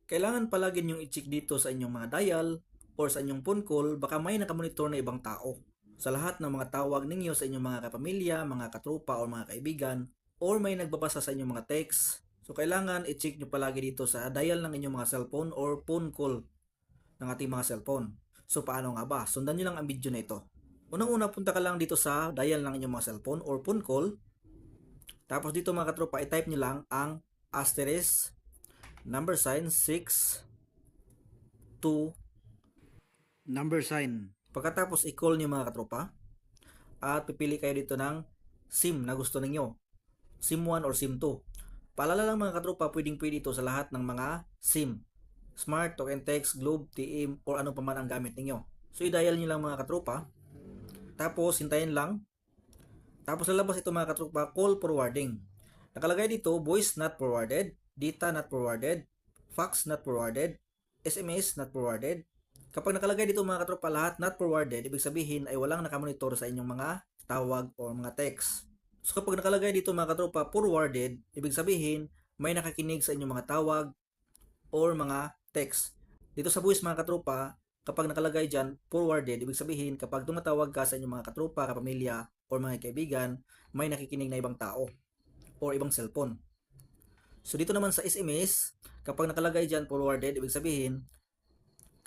kailangan palagi niyong i-check dito sa inyong mga dial or sa inyong phone call, baka may nakamonitor na ibang tao. Sa lahat ng mga tawag ninyo sa inyong mga kapamilya, mga katropa o mga kaibigan, or may nagbabasa sa inyong mga text. So kailangan i-check nyo palagi dito sa dial ng inyong mga cellphone or phone call ng ating mga cellphone. So paano nga ba? Sundan nyo lang ang video na ito. Unang-una, punta ka lang dito sa dial ng inyong mga cellphone or phone call. Tapos dito mga katropa, i-type nyo lang ang asterisk number sign 6 2 number sign. Pagkatapos i-call nyo mga katropa at pipili kayo dito ng SIM na gusto ninyo. SIM 1 or SIM 2. Paalala lang mga katropa, pwede ito sa lahat ng mga SIM. Smart, Talk and Text, Globe, TM, or ano pa man ang gamit ninyo. So i-dial nyo lang mga katropa. Tapos hintayin lang. Tapos lalabas ito mga katropa, call forwarding. Nakalagay dito, voice not forwarded, data not forwarded, fax not forwarded, SMS not forwarded. Kapag nakalagay dito mga katropa lahat not forwarded, ibig sabihin ay walang nakamonitor sa inyong mga tawag o mga text. So kapag nakalagay dito mga katropa forwarded, ibig sabihin may nakakinig sa inyong mga tawag or mga text. Dito sa voice mga katropa, kapag nakalagay dyan forwarded, ibig sabihin kapag tumatawag ka sa inyong mga katropa, kapamilya, or mga kaibigan, may nakikinig na ibang tao or ibang cellphone. So dito naman sa SMS, kapag nakalagay dyan forwarded, ibig sabihin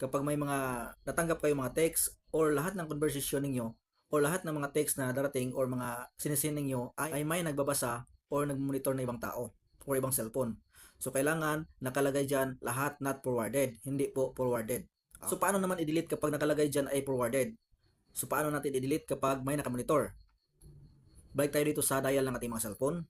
kapag may mga natanggap kayo mga text or lahat ng conversation ninyo or lahat ng mga text na darating or mga sinesend ninyo ay may nagbabasa or nagmonitor na ibang tao or ibang cellphone. So kailangan nakalagay dyan lahat not forwarded, hindi po forwarded. So paano naman i-delete kapag nakalagay dyan ay forwarded? So paano natin i-delete kapag may nakamonitor? Balik tayo dito sa dial ng ating mga cellphone.